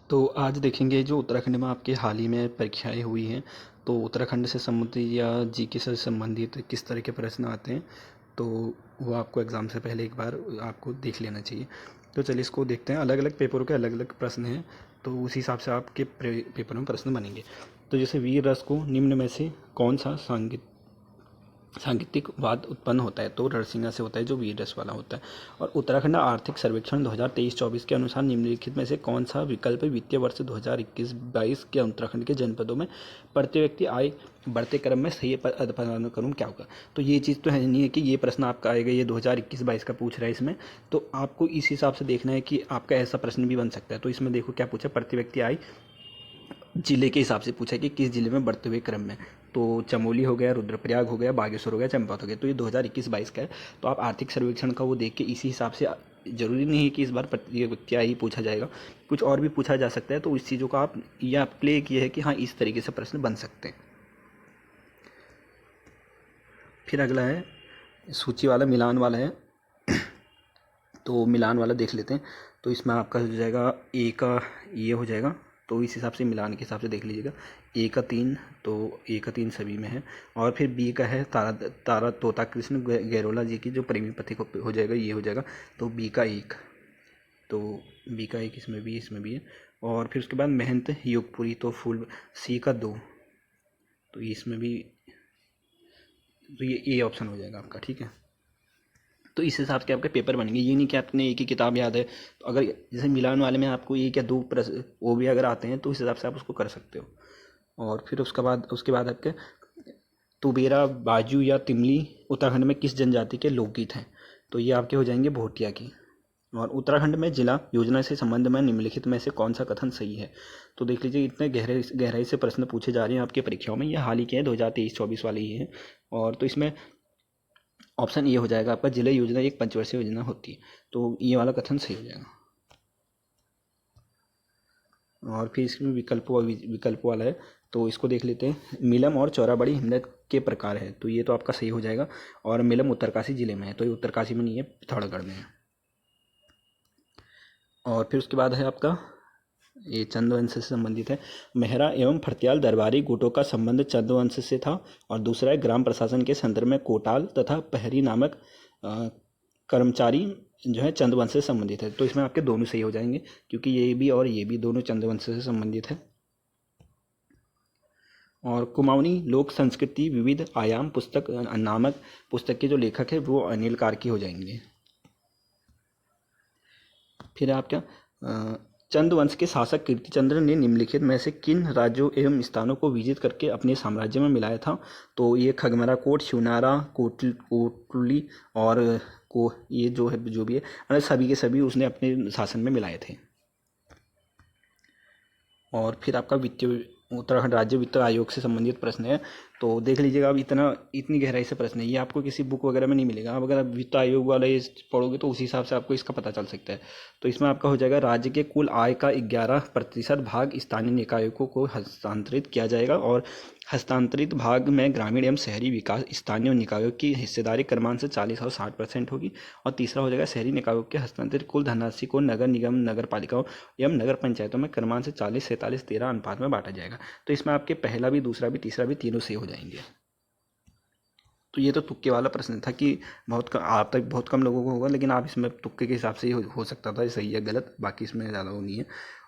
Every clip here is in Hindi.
तो आज देखेंगे जो उत्तराखंड में आपके हाल ही में परीक्षाएं हुई हैं, तो उत्तराखंड से संबंधित या जीके से संबंधित किस तरह के प्रश्न आते हैं। तो वो आपको एग्ज़ाम से पहले एक बार आपको देख लेना चाहिए। तो चलिए इसको देखते हैं। अलग अलग पेपरों के अलग अलग प्रश्न हैं, तो उसी हिसाब से आपके पेपर में प्रश्न बनेंगे। तो जैसे वीर रस को निम्न में से कौन सा सांगीतिक वाद उत्पन्न होता है, तो नरसिंगा से होता है जो वीर रस वाला होता है। और उत्तराखंड आर्थिक सर्वेक्षण 2023-24 के अनुसार निम्नलिखित में से कौन सा विकल्प वित्तीय वर्ष 2021-22 के उत्तराखंड के जनपदों में प्रति व्यक्ति आय बढ़ते क्रम में सही पदानुक्रम क्या होगा। तो ये चीज़ तो है नहीं है कि ये प्रश्न आपका आएगा, ये 2021-22 का पूछ रहा है इसमें, तो आपको इस हिसाब से देखना है कि आपका ऐसा प्रश्न भी बन सकता है। तो इसमें देखो क्या पूछा, प्रति व्यक्ति आय जिले के हिसाब से पूछा कि किस जिले में बढ़ते हुए क्रम में। तो चमोली हो गया, रुद्रप्रयाग हो गया, बागेश्वर हो गया, चंपावत हो गया। तो ये 2021-22 का है। तो आप आर्थिक सर्वेक्षण का वो देख के इसी हिसाब से, जरूरी नहीं है कि इस बार प्रतियोगिता ही पूछा जाएगा, कुछ और भी पूछा जा सकता है। तो इस चीज़ों का आप यह प्ले किया है कि हाँ इस तरीके से प्रश्न बन सकते हैं। फिर अगला है सूची वाला, मिलान वाला है। तो मिलान वाला देख लेते हैं। तो इसमें आपका हो जाएगा ए का ये हो जाएगा, तो इस हिसाब से मिलान के हिसाब से देख लीजिएगा। ए का 3, तो ए का 3 सभी में है। और फिर बी का है तारा तारा तोता कृष्ण गैरोला जी की जो प्रेमी पति को हो जाएगा, ये हो जाएगा। तो बी का 1, तो बी का 1 इसमें भी है। और फिर उसके बाद महंत योगपुरी, तो फुल सी का 2, तो इसमें भी, तो ये ए ऑप्शन हो जाएगा आपका। ठीक है, तो इस हिसाब से आपके पेपर बनेंगे। ये नहीं कि आपने एक ही किताब याद है। तो अगर जैसे मिलान वाले में आपको एक या दो प्रश्न वो भी अगर आते हैं, तो इस हिसाब से आप उसको कर सकते हो। और फिर उसके बाद आपके तुबेरा, बाजू या तिमली उत्तराखंड में किस जनजाति के लोकगीत हैं। तो ये आपके हो जाएंगे भोटिया की। और उत्तराखंड में जिला योजना से संबंध में निम्नलिखित में से कौन सा कथन सही है। तो देख लीजिए, इतने गहराई से प्रश्न पूछे जा रहे हैं आपकी परीक्षाओं में। ये हाल ही के हैं, 2023-24 वाले ही हैं। और तो इसमें ऑप्शन ये हो जाएगा आपका, जिला योजना एक पंचवर्षीय योजना होती है। तो ये वाला कथन सही हो जाएगा। और फिर इसमें विकल्प वाला है, तो इसको देख लेते हैं। मिलम और चौराबाड़ी हिमनद के प्रकार है, तो ये तो आपका सही हो जाएगा। और मिलम उत्तरकाशी जिले में है, तो ये उत्तरकाशी में नहीं है, पिथौरागढ़ में है। और फिर उसके बाद है आपका ये चंद्रवंश से संबंधित है। मेहरा एवं फर्त्याल दरबारी गुटों का संबंध चंद्रवंश से था। और दूसरा है ग्राम प्रशासन के संदर्भ में कोटाल तथा पहरी नामक कर्मचारी जो है चंद्रवंश से संबंधित है। तो इसमें आपके दोनों सही हो जाएंगे, क्योंकि ये भी और ये भी दोनों चंद्रवंश से संबंधित है। और कुमाऊनी लोक संस्कृति विविध आयाम पुस्तक नामक पुस्तक के जो लेखक है वो अनिल कार्की हो जाएंगे। फिर आप क्या, चंद्रवंश के शासक कीर्तिचंद्र ने निम्नलिखित में से किन राज्यों एवं स्थानों को विजित करके अपने साम्राज्य में मिलाया था। तो ये खगमरा कोट, शिवनारा, कोटली और को ये जो है जो भी है, मतलब सभी के सभी उसने अपने शासन में मिलाए थे। और फिर आपका वित्तीय उत्तराखंड राज्य वित्त आयोग से संबंधित प्रश्न है। तो देख लीजिएगा, अब इतनी गहराई से प्रश्न है, ये आपको किसी बुक वगैरह में नहीं मिलेगा। अब अगर आप वित्त आयोग वाला ये पढ़ोगे तो उसी हिसाब से आपको इसका पता चल सकता है। तो इसमें आपका हो जाएगा, राज्य के कुल आय का 11% भाग स्थानीय निकायों को हस्तांतरित किया जाएगा। और हस्तांतरित भाग में ग्रामीण एवं शहरी विकास स्थानीय निकायों की हिस्सेदारी क्रमांक से 40 और 60% होगी। और तीसरा हो जाएगा, शहरी निकायों के हस्तांतरित कुल धनराशि को नगर निगम, नगर पालिकाओं एवं नगर पंचायतों में क्रमांक से 40, 47, 13 अनुपात में बांटा जाएगा। तो इसमें आपके पहला भी, दूसरा भी, तीसरा भी, तीनों से हो जाएंगे। तो ये तो तुक्के वाला प्रश्न था कि आप तक बहुत कम लोगों को होगा, लेकिन आप इसमें तुक्के के हिसाब से ही हो सकता था सही या गलत, बाकी इसमें ज़्यादा वो नहीं है।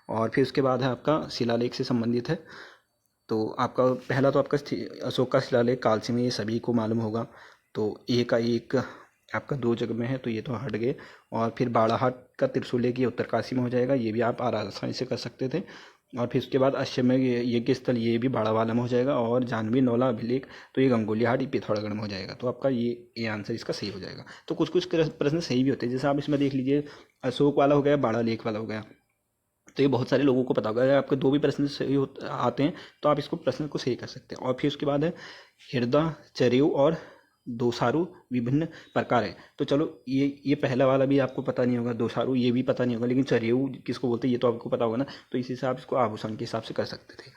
और फिर उसके बाद है आपका शिलालेख से संबंधित है। तो आपका पहला तो आपका अशोक का शिलालेख कालसी में, ये सभी को मालूम होगा। तो ए का 1 आपका 2 जगह में है, तो ये तो हट गए। और फिर बाड़ाहाट का त्रिशूल लेक, ये उत्तरकाशी में हो जाएगा, ये भी आप आसानी से कर सकते थे। और फिर उसके बाद अश्वमेध यज्ञ स्थल, ये भी बाड़ावाला में हो जाएगा। और जाह्नवी नौला अभिलेख, तो ये गंगोलीहाट, ये पिथौरागढ़ में हो जाएगा। तो आपका ये आंसर इसका सही हो जाएगा। तो कुछ कुछ प्रश्न सही भी होते हैं, जैसे आप इसमें देख लीजिए, अशोक वाला हो गया, बाड़ा लेक वाला हो गया। तो ये बहुत सारे लोगों को पता होगा। अगर आपके दो भी प्रश्न सही आते हैं तो आप इसको प्रश्न को सही कर सकते हैं। और फिर उसके बाद है हृदय, चरेयू और दोसारू विभिन्न प्रकार है। तो चलो, ये पहला वाला भी आपको पता नहीं होगा, दोसारू ये भी पता नहीं होगा, लेकिन चरेयू किसको बोलते हैं ये तो आपको पता होगा ना। तो इसी से आप इसको आभूषण के हिसाब से कर सकते थे।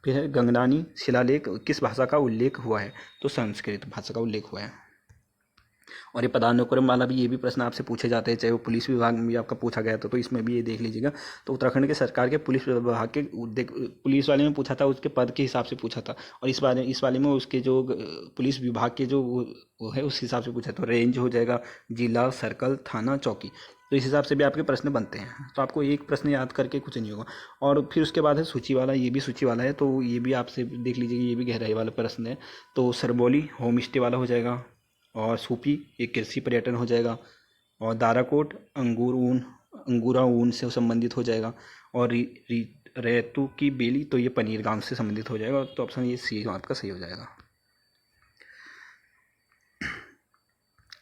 फिर है गंगनानी शिलालेख किस भाषा का उल्लेख हुआ है। तो संस्कृत भाषा का उल्लेख हुआ है। और ये पदानुक्रम वाला भी, ये भी प्रश्न आपसे पूछे जाते हैं, चाहे वो पुलिस विभाग में भी आपका पूछा गया था, तो इसमें भी ये देख लीजिएगा। तो उत्तराखंड के सरकार के पुलिस विभाग के पुलिस वाले में पूछा था, उसके पद के हिसाब से पूछा था। और इस वाले में उसके जो पुलिस विभाग के जो वो है उस हिसाब से पूछा। तो रेंज हो जाएगा, जिला, सर्कल, थाना, चौकी, तो इस हिसाब से भी आपके प्रश्न बनते हैं। तो आपको एक प्रश्न याद करके कुछ नहीं होगा। और फिर उसके बाद है सूची वाला, ये भी सूची वाला है, तो ये भी आपसे देख लीजिएगा, ये भी गहराई वाला प्रश्न है। तो सरबोली होम स्टे वाला हो जाएगा, और सूपी एक कृषि पर्यटन हो जाएगा, और दाराकोट अंगूरा ऊन से संबंधित हो जाएगा, और रेतु की बेली, तो ये पनीर गांव से संबंधित हो जाएगा। तो ऑप्शन ये सी आपका सही हो जाएगा।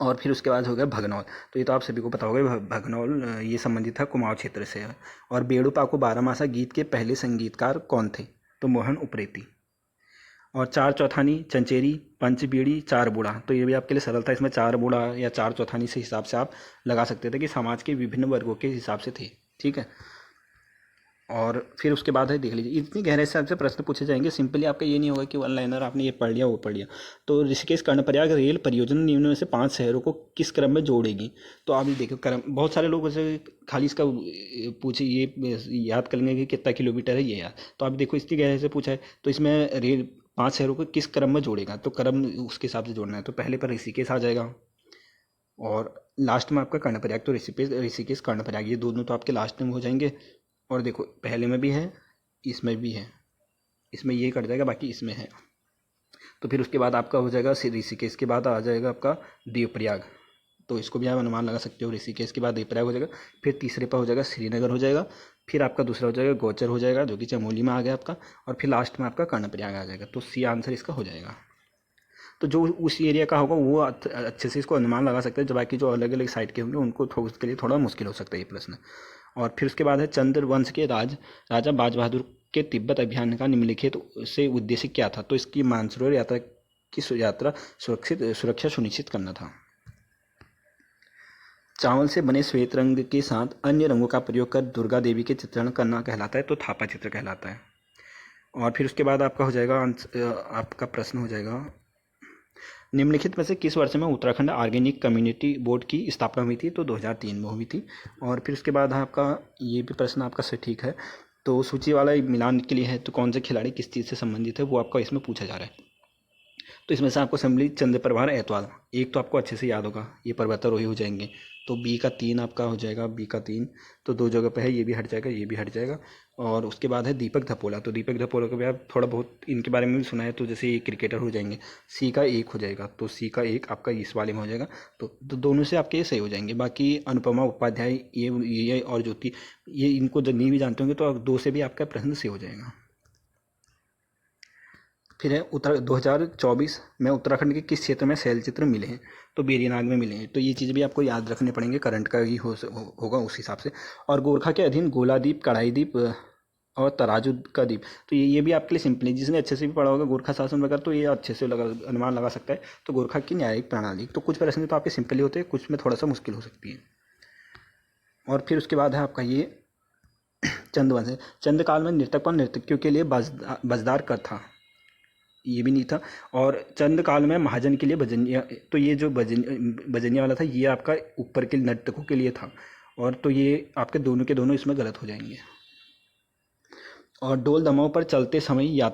और फिर उसके बाद हो गया भगनौल, तो ये तो आप सभी को पता होगा, भगनौल ये संबंधित था कुमाऊं क्षेत्र से। और बेड़ू बारामासा गीत के पहले संगीतकार कौन थे? तो मोहन उप्रेती। और चार चौथानी, चंचेरी, पंचबीड़ी, चार बूढ़ा, तो ये भी आपके लिए सरल था। इसमें चार बूढ़ा या चार चौथानी से हिसाब से आप लगा सकते थे कि समाज के विभिन्न वर्गों के हिसाब से थे, ठीक है। और फिर उसके बाद है, देख लीजिए, इतनी गहराई से आपसे प्रश्न पूछे जाएंगे। सिंपली आपका ये नहीं होगा कि वन लाइनर आपने ये पढ़ लिया वो पढ़ लिया। तो ऋषिकेश कर्णप्रयाग रेल परियोजना निम्न में से 5 शहरों को किस क्रम में जोड़ेगी? तो आप ये देखो क्रम, बहुत सारे लोग ऐसे खाली इसका पूछे, ये याद कर लेंगे कि कितना किलोमीटर है ये यार। तो आप देखो इतनी गहराई से पूछा है, तो इसमें रेल 5 शहरों को किस क्रम में जोड़ेगा, तो क्रम उसके हिसाब से जोड़ना है। तो पहले पर ऋषिकेश आ जाएगा, और लास्ट में आपका कर्णप्रयाग। तो ऋषिकेश कर्णप्रयाग ये दोनों तो आपके लास्ट में हो जाएंगे। और देखो पहले में भी है, इसमें भी है, इसमें ये कट जाएगा, बाकी इसमें है। तो फिर उसके बाद आपका हो जाएगा ऋषिकेश के बाद आ जाएगा आपका देवप्रयाग, तो इसको भी आप अनुमान लगा सकते हो। ऋषिकेश के बाद देवप्रयाग हो जाएगा, फिर तीसरे पर हो जाएगा श्रीनगर हो जाएगा, फिर आपका दूसरा हो जाएगा गौचर हो जाएगा, जो कि चमोली में आ गया आपका, और फिर लास्ट में आपका कर्णप्रयाग आ जाएगा। तो सी आंसर इसका हो जाएगा। तो जो उस एरिया का होगा वो अच्छे से इसको अनुमान लगा सकते हैं, जो बाकी जो अलग अलग साइड के होंगे उनको उसके लिए थोड़ा मुश्किल हो सकता है ये प्रश्न। और फिर उसके बाद है चंद्र वंश के राजा बाज बहादुर के तिब्बत अभियान का निम्नलिखित से उद्देश्य क्या था? तो इसकी मानसरोवर यात्रा की यात्रा सुरक्षा सुनिश्चित करना था। चावल से बने श्वेत रंग के साथ अन्य रंगों का प्रयोग कर दुर्गा देवी के चित्रण करना कहलाता है, तो थापा चित्र कहलाता है। और फिर उसके बाद आपका हो जाएगा आपका प्रश्न हो जाएगा, निम्नलिखित में से किस वर्ष में उत्तराखंड ऑर्गेनिक कम्युनिटी बोर्ड की स्थापना हुई थी? तो 2003 में हुई थी। और फिर उसके बाद आपका ये भी प्रश्न आपका सटीक है। तो सूची वाला मिलान के लिए है, तो कौन से खिलाड़ी किस चीज़ से संबंधित है वो आपका इसमें पूछा जा रहा है। तो इसमें से आपको असेंबली चंद्र प्रभार एतवाल, एक तो आपको अच्छे से याद होगा, ये पर्वतारोही हो जाएंगे। तो बी का 3 आपका हो जाएगा, बी का 3, तो 2 जगह पे है, ये भी हट जाएगा, ये भी हट जाएगा। और उसके बाद है दीपक धपोला, तो दीपक धपोला को भी आप थोड़ा बहुत इनके बारे में भी सुना है, तो जैसे ये क्रिकेटर हो जाएंगे। सी का 1 हो जाएगा, तो सी का 1 आपका इस वाले में हो जाएगा। तो दोनों से आपके ये सही हो जाएंगे। बाकी अनुपमा उपाध्याय ये और ज्योति, ये इनको जब नहीं भी जानते होंगे तो 2 से भी आपका प्रश्न सही हो जाएगा। फिर है 2024 में उत्तराखंड के किस क्षेत्र में शैल चित्र मिले हैं? तो बेरीनाग में मिले हैं। तो ये चीज़ भी आपको याद रखने पड़ेंगे, करंट का ही होगा उस हिसाब से। और गोरखा के अधीन गोलादीप, कढ़ाई और तराजू का द्वीप, तो ये भी आपके लिए सिंपल है। जिसने अच्छे से भी पढ़ा होगा गोरखा शासन वगैरह, तो ये अच्छे से अनुमान लगा सकता है। तो गोरखा की न्यायिक प्रणाली, तो कुछ प्रश्न तो आपके सिंपल ही होते हैं, कुछ में थोड़ा सा मुश्किल हो सकती है। और फिर उसके बाद है आपका ये चंदवंश है। चंद्रकाल में नृतक पर नर्तकियों के लिए बजदार कर था, ये भी नहीं था। और चंद काल में महाजन के लिए भजनिया, तो ये जो भजनिया वाला था ये आपका ऊपर के नर्तकों के लिए था। और तो ये आपके दोनों के दोनों इसमें गलत हो जाएंगे। और डोल दमाव पर चलते समय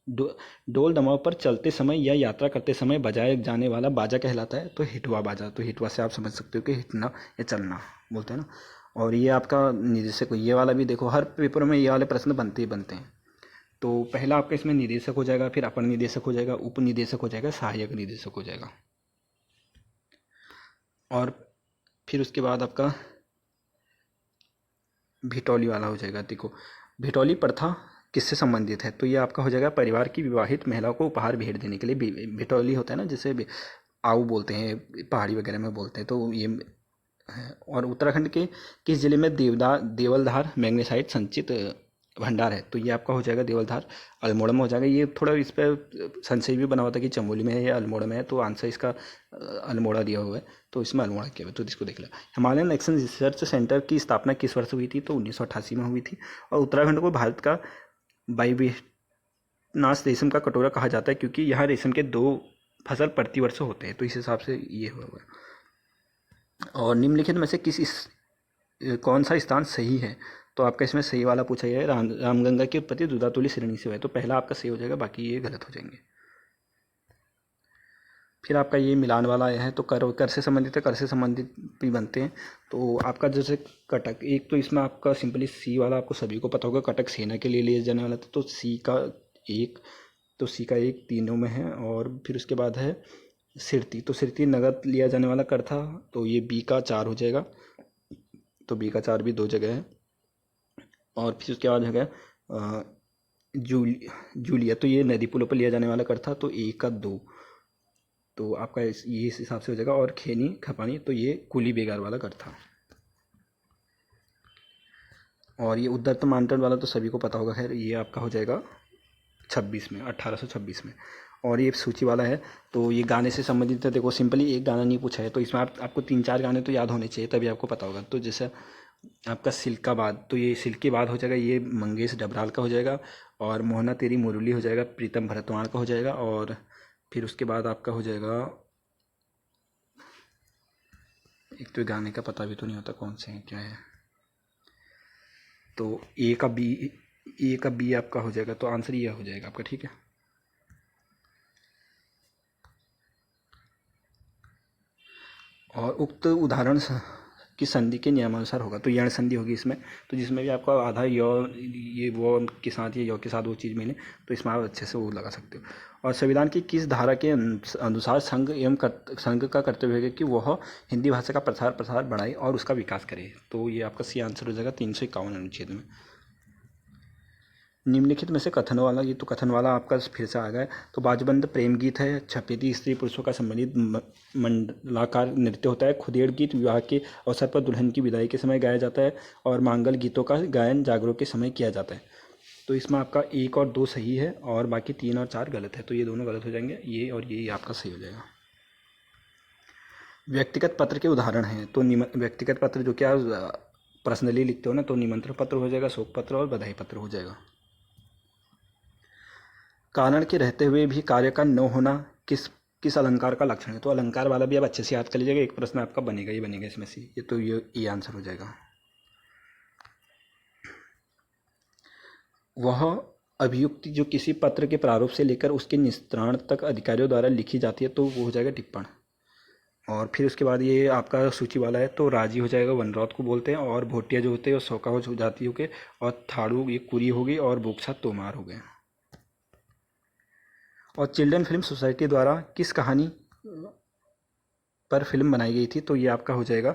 डोल दमाव पर चलते समय या यात्रा करते समय बजाया जाने वाला बाजा कहलाता है, तो हिटवा बाजा। तो हिटवा से आप समझ सकते हो कि हिटना या चलना बोलते हैं ना। और ये आपका निदेशक, ये वाला भी देखो हर पेपर में ये वाले प्रश्न बनते ही बनते हैं। तो पहला आपका इसमें निदेशक हो जाएगा, फिर अपर निदेशक हो जाएगा, उप निदेशक हो जाएगा, सहायक निदेशक हो जाएगा। और फिर उसके बाद आपका भिटौली वाला हो जाएगा। देखो भिटौली प्रथा किससे संबंधित है? तो ये आपका हो जाएगा परिवार की विवाहित महिलाओं को उपहार भेंट देने के लिए भिटौली होता है ना, जैसे आऊ बोलते हैं पहाड़ी वगैरह में बोलते हैं, तो ये है। और उत्तराखंड के किस जिले में देवलधार मैग्नेसाइट संचित भंडार है? तो ये आपका हो जाएगा देवलधार, अल्मोड़ा में हो जाएगा। ये थोड़ा इस पर संशय भी बना हुआ था कि चमोली में है या अल्मोड़ा में है, तो आंसर इसका अल्मोड़ा दिया हुआ है, तो इसमें अल्मोड़ा किया हुआ है, तो इसको देख लो। हिमालयन एक्शन रिसर्च सेंटर की स्थापना किस वर्ष हुई थी? तो 1988 में हुई थी। और उत्तराखंड को भारत का बाईवेनास रेशम का कटोरा कहा जाता है, क्योंकि यहाँ रेशम के 2 फसल प्रतिवर्ष होते हैं, तो इस हिसाब से ये होगा। और निम्नलिखित में से कौन सा स्थान सही है, तो आपका इसमें सही वाला पूछा गया है, रामगंगा की उत्पत्ति दुधातुली श्रेणी से हुआ है, तो पहला आपका सही हो जाएगा, बाकी ये गलत हो जाएंगे। फिर आपका ये मिलान वाला आया है, तो कर से संबंधित है, कर से संबंधित भी बनते हैं। तो आपका जैसे कटक, एक तो इसमें आपका सिंपली सी वाला आपको सभी को पता होगा, कटक सेना के लिए ले जाने वाला था, तो एक सी का एक तीनों में है। और फिर उसके बाद है सिरती, तो सिरती नगद लिया जाने वाला कर था, तो ये बी का 4 हो जाएगा, तो बी का 4 भी 2 जगह है। और फिर उसके बाद हो गया जूलिया, तो ये नदी पुलों पर लिया जाने वाला कर था, तो ए का 2, तो आपका ये इस हिसाब से हो जाएगा। और खेनी खपानी, तो ये कुली बेगार वाला कर था। और ये उद्धत मानटन वाला तो सभी को पता होगा, खैर ये आपका हो जाएगा 26 में, 1826 में। और ये सूची वाला है, तो ये गाने से संबंधित है। देखो सिंपली एक गाना नहीं पूछा है, तो इसमें आपको 3-4 गाने तो याद होने चाहिए, तभी आपको पता होगा। तो जैसे आपका सिल्काबाद, तो ये सिल्की बाद हो जाएगा, ये मंगेश डबराल का हो जाएगा। और मोहना तेरी मुरली हो जाएगा, प्रीतम भरतवाण का हो जाएगा। और फिर उसके बाद आपका हो जाएगा, एक तो गाने का पता भी तो नहीं होता कौन से हैं क्या है, तो ए का बी आपका हो जाएगा, तो आंसर ये हो जाएगा आपका, ठीक है। और उक्त उदाहरण की संधि के नियमानुसार होगा, तो यण संधि होगी इसमें, तो जिसमें भी आपका आधा यो ये वो के साथ, ये यो के साथ वो चीज़ मिले, तो इसमें आप अच्छे से वो लगा सकते हो। और संविधान की किस धारा के अनुसार संघ का कर्तव्य है कि वह हिंदी भाषा का प्रसार बढ़ाए और उसका विकास करे, तो ये आपका सी आंसर हो जाएगा 351 अनुच्छेद में। निम्नलिखित में से कथन वाला, ये तो कथन वाला आपका फिर से आ गया, तो बाजबंद प्रेम गीत है, छपेदी स्त्री पुरुषों का संबंधित मंडलाकार नृत्य होता है, खुदेड़ गीत विवाह के अवसर पर दुल्हन की विदाई के समय गाया जाता है, और मांगल गीतों का गायन जागरों के समय किया जाता है। तो इसमें आपका 1 और 2 सही है, और बाकी 3 और 4 गलत है, तो ये दोनों गलत हो जाएंगे, ये और ये आपका सही हो जाएगा। व्यक्तिगत पत्र के उदाहरण हैं, तो व्यक्तिगत पत्र जो क्या पर्सनली लिखते हो ना, तो निमंत्रण पत्र हो जाएगा, शोक पत्र और बधाई पत्र हो जाएगा। कारण के रहते हुए भी कार्य का न होना किस अलंकार का लक्षण है, तो अलंकार वाला भी आप अच्छे से याद कर लीजिएगा, एक प्रश्न आपका बनेगा ही बनेगा इसमें से, ये तो ये आंसर हो जाएगा। वह अभियुक्ति जो किसी पत्र के प्रारूप से लेकर उसके निस्तारण तक अधिकारियों द्वारा लिखी जाती है, तो वो हो जाएगा टिप्पण। और फिर उसके बाद ये आपका सूची वाला है, तो राजी हो जाएगा, वनरौत को बोलते हैं। और भोटिया जो होते हैं वो सौका हो जाती होके, और थाड़ू ये कुरी हो गई, और बुक्सा तोमार हो गए। और चिल्ड्रन फिल्म सोसाइटी द्वारा किस कहानी पर फिल्म बनाई गई थी, तो ये आपका हो जाएगा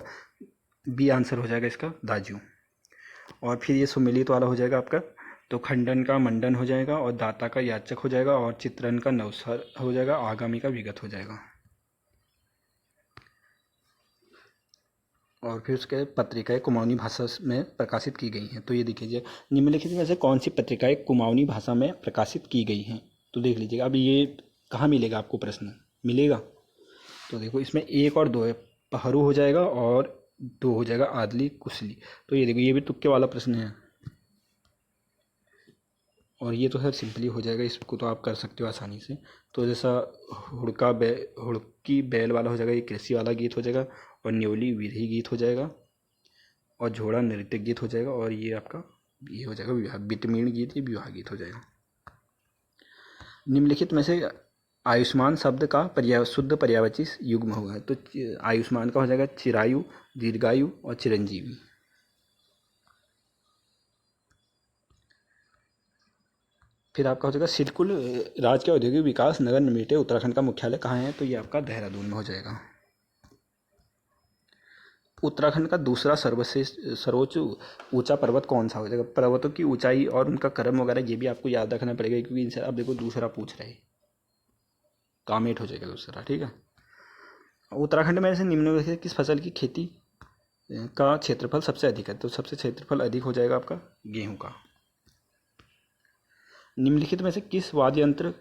बी आंसर हो जाएगा इसका, दाजू। और फिर ये सुमिलित वाला हो जाएगा आपका, तो खंडन का मंडन हो जाएगा, और दाता का याचक हो जाएगा, और चित्रण का नवसर हो जाएगा, आगामी का विगत हो जाएगा। और फिर उसके पत्रिकाएं कुमाऊनी भाषा में प्रकाशित की गई हैं, तो ये देख लीजिए निम्नलिखित में से कौन सी पत्रिकाएं कुमाऊनी भाषा में प्रकाशित की गई हैं, तो देख लीजिएगा। अब ये कहाँ मिलेगा आपको, प्रश्न मिलेगा, तो देखो इसमें 1 और 2 है, पहरू हो जाएगा, और 2 हो जाएगा आदली कुशली, तो ये देखो ये भी तुक्के वाला प्रश्न है। और ये तो खैर सिंपली हो जाएगा, इसको तो आप कर सकते हो आसानी से। तो जैसा हुड़की बैल वाला हो जाएगा, ये कृषि वाला गीत हो जाएगा, और न्योली विरही गीत हो जाएगा, और झोड़ा नृत्य गीत हो जाएगा, और ये आपका ये हो जाएगा विवाह विटमीण गीत, ये विवाह गीत हो जाएगा। निम्नलिखित में से आयुष्मान शब्द का शुद्ध पर्यायवाची युग्म होगा, तो आयुष्मान का हो जाएगा चिरायु, दीर्घायु और चिरंजीवी। फिर आपका हो जाएगा सिडकुल राज्य के औद्योगिक विकास नगर निमिटे उत्तराखंड का मुख्यालय कहाँ है, तो ये आपका देहरादून में हो जाएगा। उत्तराखंड का दूसरा सर्वोच्च ऊंचा पर्वत कौन सा हो जाएगा, पर्वतों की ऊंचाई और उनका क्रम वगैरह ये भी आपको याद रखना पड़ेगा, क्योंकि इनसे आप देखो दूसरा पूछ रहे, कामेट हो जाएगा दूसरा, ठीक है। उत्तराखंड में से निम्नलिखित किस फसल की खेती का क्षेत्रफल सबसे अधिक है, तो सबसे क्षेत्रफल अधिक हो जाएगा आपका गेहूं का। निम्नलिखित में से किस वाद्य यंत्र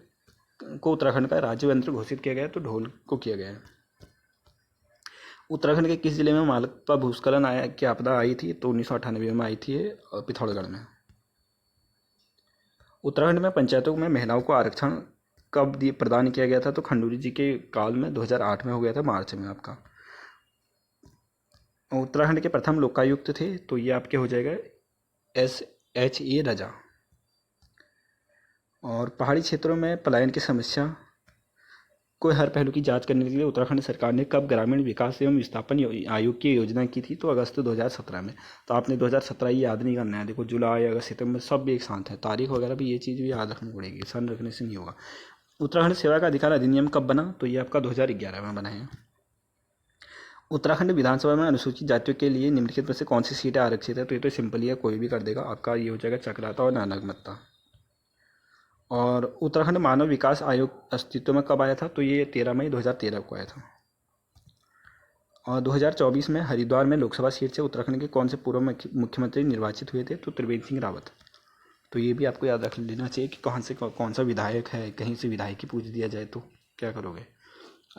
को उत्तराखंड का राज्य यंत्र घोषित किया गया है, तो ढोल को किया गया है। उत्तराखंड के किस जिले में मालवा भूस्खलन की आपदा आई थी, तो 1998 में आई थी पिथौरागढ़ में। उत्तराखंड में पंचायतों में महिलाओं को आरक्षण कब प्रदान किया गया था, तो खंडूरी जी के काल में 2008 में हो गया था, मार्च में आपका। उत्तराखंड के प्रथम लोकायुक्त थे तो ये आपके हो जाएगा SHA रजा। और पहाड़ी क्षेत्रों में पलायन की समस्या को हर पहलू की जांच करने के लिए उत्तराखंड सरकार ने कब ग्रामीण विकास एवं विस्थापन आयोग की योजना की थी, तो अगस्त 2017 में। तो आपने 2017 ये याद नहीं करना है, देखो जुलाई अगस्त सितंबर सब एक साथ है, तारीख वगैरह भी ये चीज़ भी याद रखनी पड़ेगी, सन रखने से नहीं होगा। उत्तराखंड सेवा का अधिकार अधिनियम कब बना, तो ये आपका 2011 में बना है। उत्तराखंड विधानसभा में अनुसूचित जातियों के लिए निम्नलिखित में से कौन सी सीटें आरक्षित है, तो ये तो सिंपल ही है, कोई भी कर देगा आपका, ये हो जाएगा चक्राता और नानकमत्ता। और उत्तराखंड मानव विकास आयोग अस्तित्व में कब आया था, तो ये 13 मई 2013 को आया था। और 2024 में हरिद्वार में लोकसभा सीट से उत्तराखंड के कौन से पूर्व मुख्यमंत्री निर्वाचित हुए थे, तो त्रिवेंद्र सिंह रावत। तो ये भी आपको याद रख लेना चाहिए कि कहाँ से कौन सा विधायक है, कहीं से विधायक ही पूछ दिया जाए तो क्या करोगे।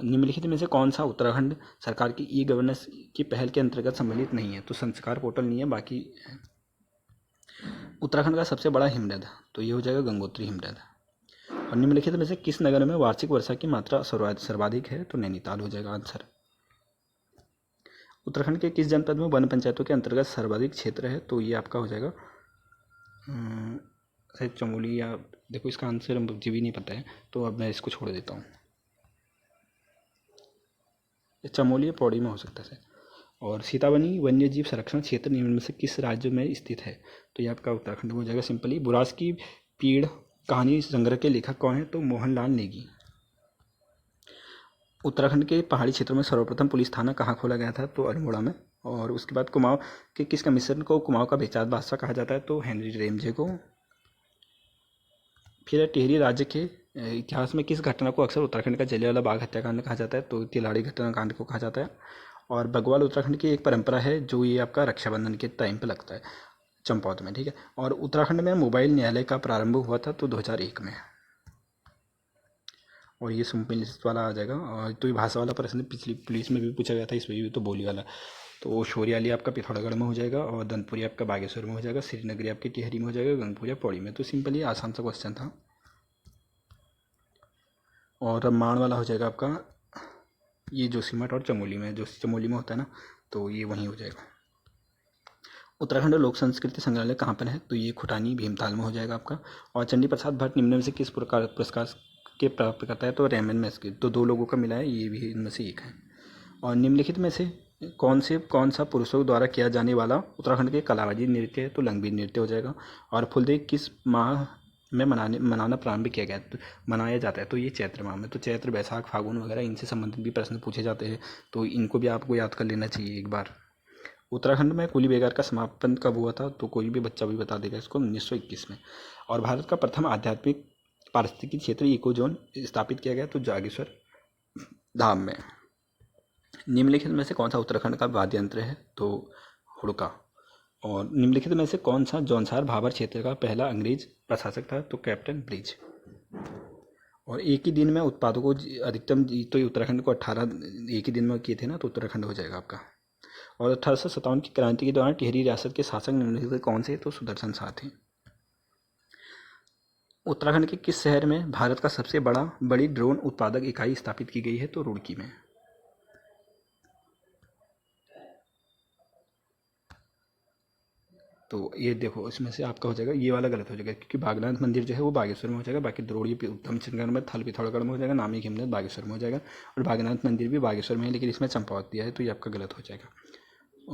निम्नलिखित में से कौन सा उत्तराखंड सरकार की ई गवर्नेंस की पहल के अंतर्गत सम्मिलित नहीं है, तो संस्कार पोर्टल नहीं है, बाकी है। उत्तराखंड का सबसे बड़ा हिमनद, तो ये हो जाएगा गंगोत्री हिमनद। और निम्नलिखित में से किस नगर में वार्षिक वर्षा की मात्रा सर्वाधिक है, तो नैनीताल हो जाएगा आंसर। उत्तराखंड के किस जनपद में वन पंचायतों के अंतर्गत सर्वाधिक क्षेत्र है, तो ये आपका हो जाएगा शायद चमोली, या देखो इसका आंसर मुझे भी नहीं पता है, तो अब मैं इसको छोड़ देता हूँ, चमोली या पौड़ी में हो सकता है। और सीतावनी वन्य जीव संरक्षण क्षेत्र निम्न में से किस राज्य में स्थित है, तो ये आपका उत्तराखंड में हो जाएगा सिंपली। बुरास की पीड़ कहानी संग्रह के लेखक कौन है, तो मोहनलाल नेगी। उत्तराखंड के पहाड़ी क्षेत्रों में सर्वप्रथम पुलिस थाना कहाँ खोला गया था, तो अल्मोड़ा में। और उसके बाद कुमाऊं के किस कमिश्नर को कुमाऊं का बेचात बादशाह कहा जाता है, तो हेनरी रेमजे को। फिर टिहरी राज्य के इतिहास में किस घटना को अक्सर उत्तराखंड का जलियांवाला बाग हत्याकांड कहा जाता है, तो तिलाड़ी घटनाकांड को कहा जाता है। और बग्वाल उत्तराखंड की एक परंपरा है जो ये आपका रक्षाबंधन के टाइम पे लगता है, चंपावत में, ठीक है। और उत्तराखंड में मोबाइल न्यायालय का प्रारंभ हुआ था, तो 2001 में। और ये सिंपल वाला आ जाएगा। और तो ये भाषा वाला प्रश्न पिछली पुलिस में भी पूछा गया था, इसमें भी तो बोली वाला। तो शोरियाली आपका पिथौरागढ़ में हो जाएगा, और दनपुरी आपका बागेश्वर में हो जाएगा, श्रीनगरी आपके टिहरी में हो जाएगा, गंगपुर पौड़ी में। तो सिंपल ही आसान सा क्वेश्चन था। और रम्माण वाला हो जाएगा आपका ये जोशीमठ और चमोली में, जो चमोली में होता है ना, तो ये वहीं हो जाएगा। उत्तराखंड लोक संस्कृति संग्रहालय कहाँ पर है, तो ये खुटानी भीमताल में हो जाएगा आपका। और चंडी प्रसाद भट्ट निम्न में से किस प्रकार पुरस्कार के प्राप्त करता है, तो रेमन मैग्सेसे, तो 2 लोगों का मिला है, ये भी इनमें से एक है। और निम्नलिखित में से कौन सा पुरुषों द्वारा किया जाने वाला उत्तराखंड के कलाबाजी नृत्य है, तो लंगबीर नृत्य हो जाएगा। और फुलदेई किस माह में मनाना प्रारंभ किया गया, तो मनाया जाता है, तो ये चैत्र माह में। तो चैत्र बैसाख फागुन वगैरह इनसे संबंधित भी प्रश्न पूछे जाते हैं, तो इनको भी आपको याद कर लेना चाहिए एक बार। उत्तराखंड में कुली बेगार का समापन कब हुआ था, तो कोई भी बच्चा भी बता देगा इसको, 1921 में। और भारत का प्रथम आध्यात्मिक पारिस्थितिकी क्षेत्र इको जोन स्थापित किया गया, तो जागेश्वर धाम में। निम्नलिखित में से कौन सा उत्तराखंड का वाद्य यंत्र है, तो हुड़का। और निम्नलिखित में से कौन सा जौनसार भाबर क्षेत्र का पहला अंग्रेज प्रशासक था, तो कैप्टन ब्रिज। और एक ही दिन में उत्पादों को अधिकतम, तो उत्तराखंड को 18 एक ही दिन में किए थे ना, तो उत्तराखंड हो जाएगा आपका। और 1857 की क्रांति के दौरान टिहरी रियासत के शासक निम्नलिखित कौन से, तो सुदर्शन शाह थे। उत्तराखंड के किस शहर में भारत का सबसे बड़ी ड्रोन उत्पादक इकाई स्थापित की गई है, तो रुड़की में। तो ये देखो इसमें से आपका हो जाएगा, ये वाला गलत हो जाएगा, क्योंकि बागनाथ मंदिर जो है वो बागेश्वर में हो जाएगा, बाकी द्रोणी उत्तम चिन्हगढ़ में, थल पिथौरागढ़ में हो जाएगा, नामी हिमनद बागेश्वर में हो जाएगा। और बागनाथ मंदिर भी बागेश्वर में है, लेकिन इसमें चंपावत दिया है, तो ये आपका गलत हो जाएगा।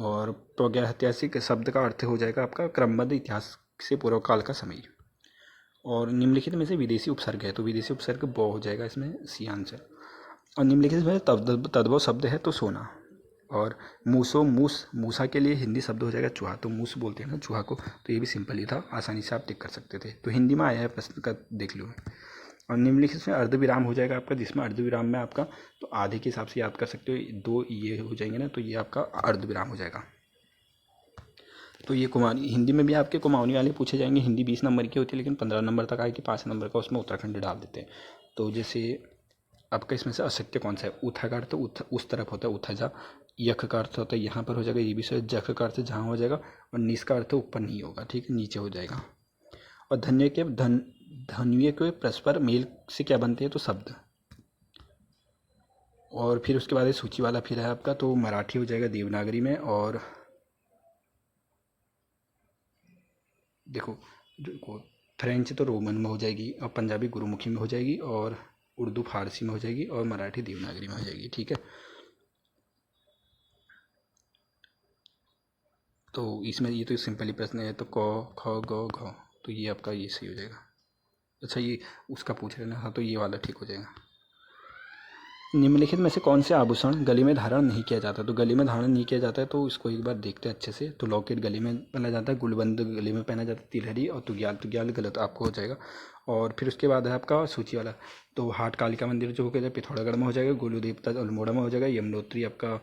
और प्रागैतिहासिक शब्द का अर्थ हो जाएगा आपका क्रमबद्ध इतिहास से पूर्व काल का समय। और निम्नलिखित में से विदेशी उपसर्ग है, तो विदेशी उपसर्ग ब हो जाएगा इसमें, सी आंसर। और निम्नलिखित में तद्भव शब्द है, तो सोना। और मूसा के लिए हिंदी शब्द हो जाएगा चूहा, तो मूस बोलते हैं ना चूहा को, तो ये भी सिंपल ही था, आसानी से आप टिक कर सकते थे। तो हिंदी में आया है प्रश्न का, देख लो। और निम्नलिखित में अर्धविराम हो जाएगा आपका, जिसमें अर्धविराम में आपका तो आधे के हिसाब से याद कर सकते हो, 2 ये हो जाएंगे ना, तो ये आपका अर्धविराम हो जाएगा। तो ये कुमाऊनी, हिंदी में भी आपके कुमाऊनी वाले पूछे जाएंगे। हिंदी 20 नंबर की होती है, लेकिन 15 नंबर तक आएगी, 5 नंबर का उसमें उत्तराखंड डाल देते हैं। तो जैसे आपका इसमें से असत्य कौन सा है, उथा का अर्थ उस तरफ होता है, उथजा। यख का अर्थ होता है यहाँ पर हो जाएगा, ये भी सही। जख का अर्थ जहाँ हो जाएगा, और निस का अर्थ ऊपर नहीं होगा, ठीक है, नीचे हो जाएगा। और ध्वनियों के परस्पर मेल से क्या बनते हैं, तो शब्द। और फिर उसके बाद ये सूची वाला फिर है आपका, तो मराठी हो जाएगा देवनागरी में, और देखो देखो फ्रेंच तो रोमन में हो जाएगी, और पंजाबी गुरुमुखी में हो जाएगी, और उर्दू फारसी में हो जाएगी, और मराठी देवनागरी में हो जाएगी। ठीक है, तो इसमें ये तो सिंपल ही प्रश्न है, तो क ख ग घ, तो ये आपका ये सही हो जाएगा। अच्छा, ये उसका पूछ रहे ना, हाँ, तो ये वाला ठीक हो जाएगा। निम्नलिखित में से कौन से आभूषण गले में धारण नहीं किया जाता, तो गले में धारण नहीं किया जाता है, तो इसको एक बार देखते हैं अच्छे से। तो लॉकेट गले में पहना जाता है, गुलबंद गले में पहना जाता है, तिलहरी और तुग्याल, तुग्याल गलत आपको हो जाएगा। और फिर उसके बाद है आपका सूची वाला, तो हाट कालिका मंदिर जो हो गया पिथौरागढ़ में हो जाएगा, गोलू देवता अल्मोड़ा में हो जाएगा, यमुनोत्री आपका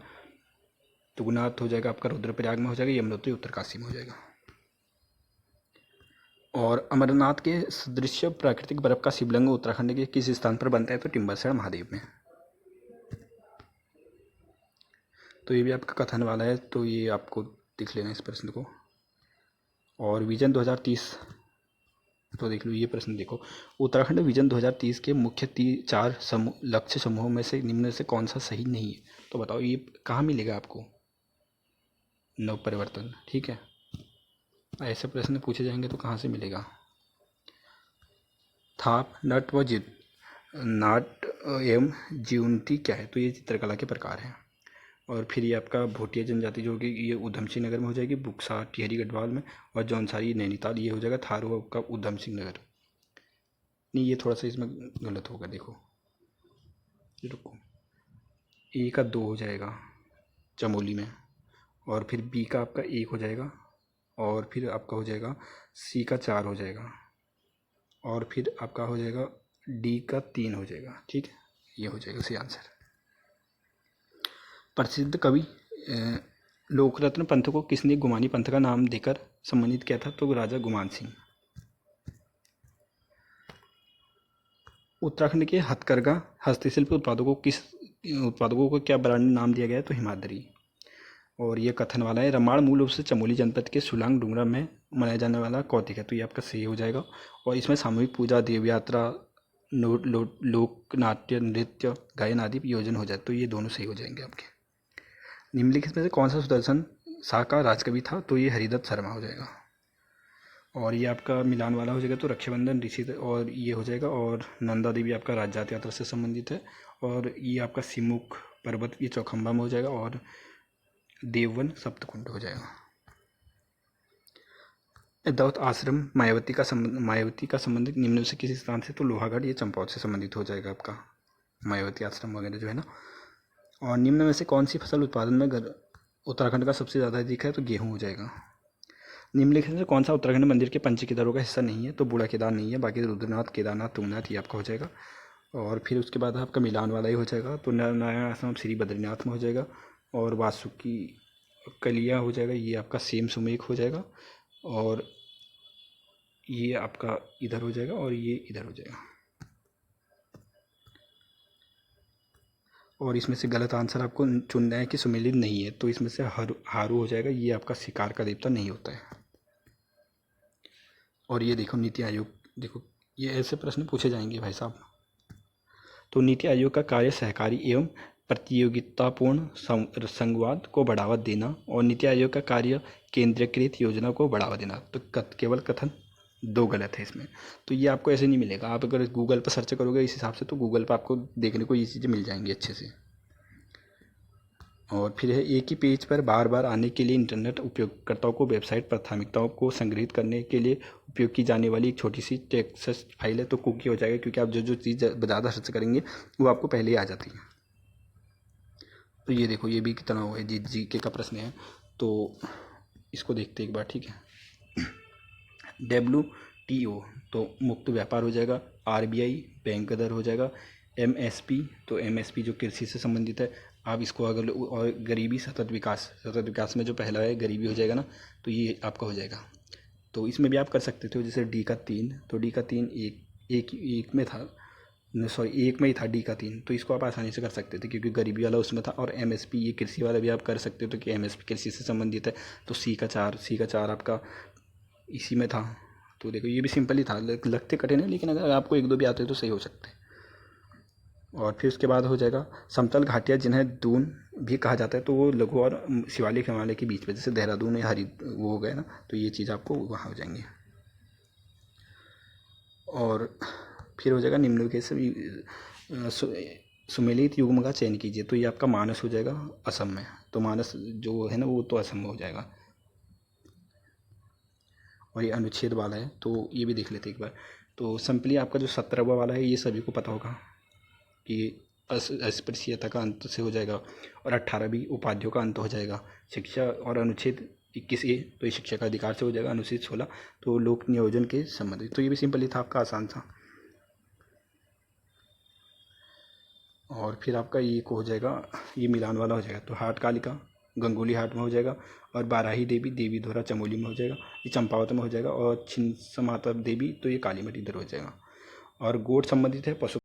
तुगनाथ हो जाएगा आपका रुद्रप्रयाग में हो जाएगा, यमुनोत्री उत्तरकाशी में हो जाएगा। और अमरनाथ के सदृश प्राकृतिक बर्फ का शिवलिंग उत्तराखंड के किस स्थान पर बनता है, तो टिम्बरसैड़ महादेव में। तो ये भी आपका कथन वाला है, तो ये आपको देख लेना इस प्रश्न को। और विजन 2030, तो देख लो ये प्रश्न देखो, उत्तराखंड विजन 2030 के मुख्य 4 समूह लक्ष्य समूहों में से निम्न से कौन सा सही नहीं है, तो बताओ ये कहाँ मिलेगा आपको, नव परिवर्तन। ठीक है, ऐसे प्रश्न पूछे जाएंगे तो कहाँ से मिलेगा। थाप, नट व जित, नाट एवं जीवंती क्या है, तो ये चित्रकला के प्रकार हैं। और फिर ये आपका भोटिया जनजाति जो होगी ये उधम सिंह नगर में हो जाएगी, बुक्सा टिहरी गढ़वाल में, और जौनसारी नैनीताल ये हो जाएगा, थारू आपका उधम सिंह नगर। नहीं, ये थोड़ा सा इसमें गलत होगा, देखो रुको, ए का 2 हो जाएगा चमोली में, और फिर बी का आपका 1 हो जाएगा, और फिर आपका हो जाएगा सी का 4 हो जाएगा, और फिर आपका हो जाएगा डी का 3 हो जाएगा। ठीक है, ये हो जाएगा सही आंसर। प्रसिद्ध कवि लोकरत्न पंथ को किसने गुमानी पंथ का नाम देकर सम्मानित किया था, तो राजा गुमान सिंह। उत्तराखंड के हथकरघा हस्तशिल्प उत्पादकों को क्या ब्रांड नाम दिया गया है, तो हिमाद्री। और ये कथन वाला है, रामायण मूल रूप से चमोली जनपद के सुलांग डूंगरा में मनाया जाने वाला कौतिक है, तो ये आपका सही हो जाएगा। और इसमें सामूहिक पूजा, देव यात्रा, लोक नाट्य, नृत्य, गायन आदि योजन हो जाए, तो ये दोनों सही हो जाएंगे आपके। निम्नलिखित में से कौन सा सुदर्शन शाह का राजकवि था, तो ये हरिदत्त शर्मा हो जाएगा। और ये आपका मिलान वाला हो जाएगा, तो रक्षाबंधन ऋषि, और ये हो जाएगा। और नंदा देवी आपका राजजात यात्रा से संबंधित है, और ये आपका सिमुख पर्वत ये चौखंबा में हो जाएगा, और देववन सप्तकुंड हो जाएगा। दौत आश्रम मायावती का संबंधित निम्न से किसी स्थान से, तो लोहागढ़ ये चंपावत से संबंधित हो जाएगा आपका मायावती आश्रम वगैरह जो है ना। और निम्न में से कौन सी फसल उत्पादन में उत्तराखंड का सबसे ज़्यादा अधिक है, तो गेहूँ हो जाएगा। निम्नलिखित में कौन सा उत्तराखंड मंदिर के पंच केदारों का हिस्सा नहीं है, तो बूढ़ा केदार नहीं है, बाकी रुद्रनाथ, केदारनाथ, तुंगनाथ ये आपका हो जाएगा। और फिर उसके बाद आपका मिलान वाला ही हो जाएगा, तो नारायण आश्रम श्री बद्रीनाथ में हो जाएगा, और वासुकी कलिया हो जाएगा, ये आपका सेम सुमेक हो जाएगा, और ये आपका इधर हो जाएगा, और ये इधर हो जाएगा। और इसमें से गलत आंसर आपको चुनना है कि सुमेलित नहीं है, तो इसमें से हारू हो जाएगा, ये आपका शिकार का देवता नहीं होता है। और ये देखो नीति आयोग, देखो ये ऐसे प्रश्न पूछे जाएंगे भाई साहब। तो नीति आयोग का कार्य सहकारी एवं प्रतियोगितापूर्ण संवाद को बढ़ावा देना, और नीति आयोग का कार्य केंद्रीकृत योजना को बढ़ावा देना, तो केवल कथन 2 गलत है इसमें। तो ये आपको ऐसे नहीं मिलेगा, आप अगर गूगल पर सर्च करोगे इस हिसाब से, तो गूगल पर आपको देखने को ये चीज़ें मिल जाएंगी अच्छे से। और फिर है, एक ही पेज पर बार बार आने के लिए इंटरनेट उपयोगकर्ताओं को वेबसाइट प्राथमिकताओं को संग्रहित करने के लिए उपयोग की जाने वाली एक छोटी सी टेक्स्ट फाइल है, तो कुकी हो जाएगा, क्योंकि आप जो चीज़ ज़्यादा सर्च करेंगे वो आपको पहले ही आ जाती है। तो ये देखो, ये भी कितना हुआ है, जीके का प्रश्न है, तो इसको देखते एक बार। ठीक है, WTO तो मुक्त व्यापार हो जाएगा, RBI बैंक दर हो जाएगा, MSP तो MSP जो कृषि से संबंधित है, आप इसको अगर, और गरीबी सतत विकास में जो पहला है गरीबी हो जाएगा ना, तो ये आपका हो जाएगा। तो इसमें भी आप कर सकते थे, जैसे D का 3, तो D का 3 एक में था, सॉरी एक में ही था D का 3, तो इसको आप आसानी से कर सकते थे क्योंकि गरीबी वाला उसमें था। और MSP ये कृषि वाला भी आप कर सकते थे कि MSP कृषि से संबंधित है, तो C का 4 आपका इसी में था, तो देखो ये भी सिंपल ही था, लगते कठिन है, लेकिन अगर आपको एक दो भी आते हैं तो सही हो सकते हैं। और फिर उसके बाद हो जाएगा समतल घाटियाँ जिन्हें दून भी कहा जाता है, तो वो लघु और शिवालिक हिमालय के बीच में, जैसे देहरादून या हरि वो हो गए ना, तो ये चीज़ आपको वहाँ हो जाएंगी। और फिर हो जाएगा निम्नलिखित से सुमेलित युग्म का चयन कीजिए, तो ये आपका मानस हो जाएगा असम में, तो मानस जो है ना वो तो असम में हो जाएगा। और ये अनुच्छेद वाला है तो ये भी देख लेते एक बार। तो सिंपली आपका जो 17वां वाला है ये सभी को पता होगा कि अस्पृश्यता का अंत से हो जाएगा, और 18 उपाधियों का अंत हो जाएगा। शिक्षा और अनुच्छेद 21A तो ये शिक्षा का अधिकार से हो जाएगा। अनुच्छेद 16 तो लोक नियोजन के संबंधित, तो ये भी सिंपली था आपका, आसान था। और फिर आपका ये को हो जाएगा, ये मिलान वाला हो जाएगा, तो हाट कालिका गंगोली हाट में हो जाएगा, और बाराही देवी देवी धोरा चमोली में हो जाएगा, ये चंपावत में हो जाएगा, और छिन्समाता देवी तो ये कालीमठ इधर हो जाएगा। और गोट संबंधित है पशु